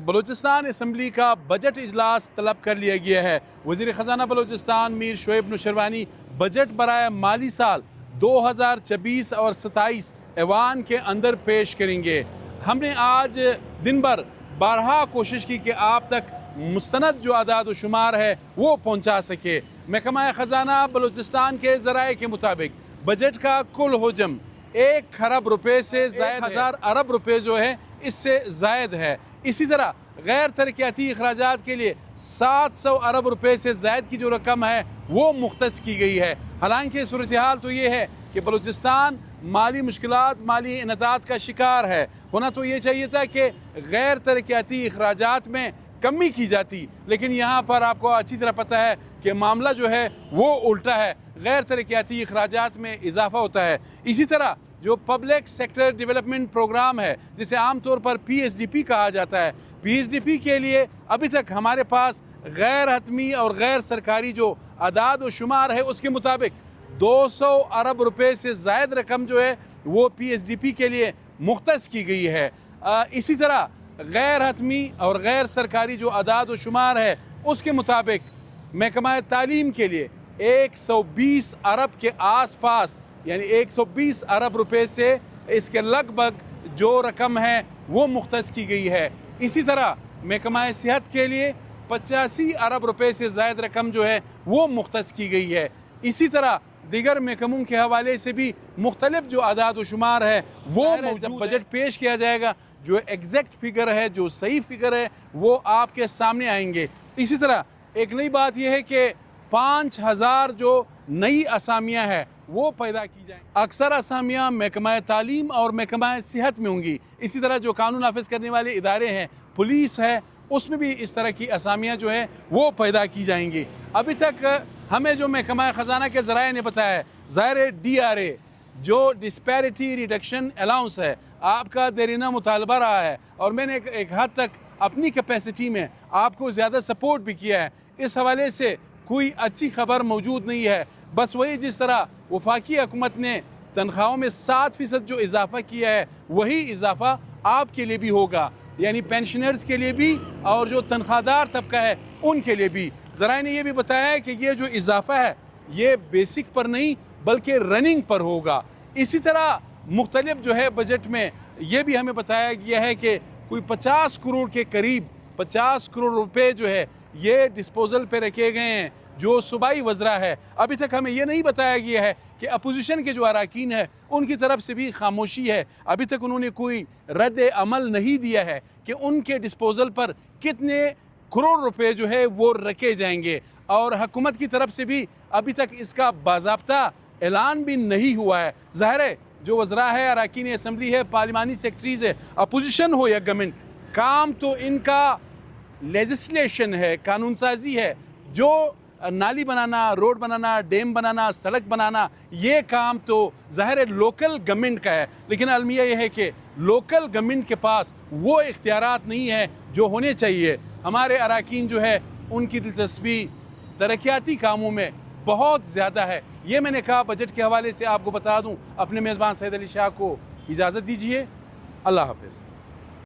Balochistan assembly کا budget اجلاس طلب کر لیا گیا ہے۔ وزیر خزانہ بلوچستان میر شعیب نوشروانی بجٹ برائے مالی سال 2024 اور 27 ایوان کے اندر پیش کریں گے۔ ہم نے آج دن بھر بارہا کوشش کی کہ آپ تک مستند جو اعداد و شمار ہے وہ پہنچا سکے۔ محکمہ خزانہ بلوچستان کے ذرائع کے مطابق بجٹ کا کل حجم 1 خرب روپے سے زائد 1000 ارب روپے جو ہے اس سے زائد ہے۔ اسی طرح غیر ترقیاتی اخراجات کے لیے 700 ارب روپے سے زائد کی جو رقم ہے وہ مختص کی گئی ہے۔ حالانکہ صورتحال تو یہ ہے کہ بلوچستان مالی مشکلات، مالی انعطاف کا شکار ہے۔ ہونا تو یہ چاہیے تھا کہ غیر ترقیاتی اخراجات میں کمی کی جاتی، لیکن یہاں پر آپ کو اچھی طرح پتہ ہے کہ معاملہ جو ہے وہ الٹا ہے، غیر ترقیاتی اخراجات میں اضافہ ہوتا ہے۔ اسی طرح جو پبلک سیکٹر ڈیولپمنٹ پروگرام ہے جسے عام طور پر PSDP کہا جاتا ہے، PSDP کے لیے ابھی تک ہمارے پاس غیر حتمی اور غیر سرکاری جو اعداد و شمار ہے اس کے مطابق 200 ارب روپے سے زائد رقم جو ہے وہ PSDP کے لیے مختص کی گئی ہے۔ اسی طرح غیر حتمی اور غیر سرکاری جو اعداد و شمار ہے اس کے مطابق محکمہ تعلیم کے لیے 120 ارب کے آس پاس، یعنی 120 ارب روپے سے اس کے لگ بھگ جو رقم ہے وہ مختص کی گئی ہے۔ اسی طرح محکمہ صحت کے لیے 85 ارب روپے سے زائد رقم جو ہے وہ مختص کی گئی ہے۔ اسی طرح دیگر محکموں کے حوالے سے بھی مختلف جو اعداد و شمار ہے وہ جب بجٹ پیش کیا جائے گا، جو ایگزیکٹ فگر ہے، جو صحیح فگر ہے وہ آپ کے سامنے آئیں گے۔ اسی طرح ایک نئی بات یہ ہے کہ 5000 جو نئی اسامیاں ہیں وہ پیدا کی جائیں۔ اکثر اسامیاں محکمہ تعلیم اور محکمہ صحت میں ہوں گی۔ اسی طرح جو قانون نافذ کرنے والے ادارے ہیں، پولیس ہے، اس میں بھی اس طرح کی اسامیاں جو ہیں وہ پیدا کی جائیں گی۔ ابھی تک ہمیں جو محکمہ خزانہ کے ذرائع نے بتایا ہے، ظاہر DRA جو ڈسپیرٹی ریڈکشن الاؤنس ہے، آپ کا دیرینہ مطالبہ رہا ہے اور میں نے ایک حد تک اپنی کیپیسٹی میں آپ کو زیادہ سپورٹ بھی کیا ہے۔ اس حوالے سے کوئی اچھی خبر موجود نہیں ہے، بس وہی جس طرح وفاقی حکومت نے تنخواہوں میں 7% جو اضافہ کیا ہے وہی اضافہ آپ کے لیے بھی ہوگا، یعنی پینشنرز کے لیے بھی اور جو تنخواہ دار طبقہ ہے ان کے لیے بھی۔ ذرائع نے یہ بھی بتایا ہے کہ یہ جو اضافہ ہے یہ بیسک پر نہیں بلکہ رننگ پر ہوگا۔ اسی طرح مختلف جو ہے بجٹ میں یہ بھی ہمیں بتایا گیا ہے کہ کوئی 50 کروڑ کے قریب 50 کروڑ روپے جو ہے یہ ڈسپوزل پہ رکھے گئے ہیں جو صوبائی وزراء ہے۔ ابھی تک ہمیں یہ نہیں بتایا گیا ہے کہ اپوزیشن کے جو اراکین ہیں ان کی طرف سے بھی خاموشی ہے، ابھی تک انہوں نے کوئی رد عمل نہیں دیا ہے کہ ان کے ڈسپوزل پر کتنے کروڑ روپے جو ہے وہ رکھے جائیں گے، اور حکومت کی طرف سے بھی ابھی تک اس کا باضابطہ اعلان بھی نہیں ہوا ہے۔ ظاہر ہے جو وزراء ہے، اراکین اسمبلی ہے، پارلیمانی سیکٹریز ہے، اپوزیشن ہو یا گورنمنٹ، کام تو ان کا لیجسلیشن ہے، قانون سازی ہے۔ جو نالی بنانا، روڈ بنانا، ڈیم بنانا، سڑک بنانا، یہ کام تو ظاہر ہے لوکل گورنمنٹ کا ہے، لیکن المیہ یہ ہے کہ لوکل گورنمنٹ کے پاس وہ اختیارات نہیں ہے جو ہونے چاہیے۔ ہمارے اراکین جو ہے ان کی دلچسپی ترقیاتی کاموں میں بہت زیادہ ہے۔ یہ میں نے کہا بجٹ کے حوالے سے آپ کو بتا دوں۔ اپنے میزبان سید علی شاہ کو اجازت دیجیے۔ اللہ حافظ۔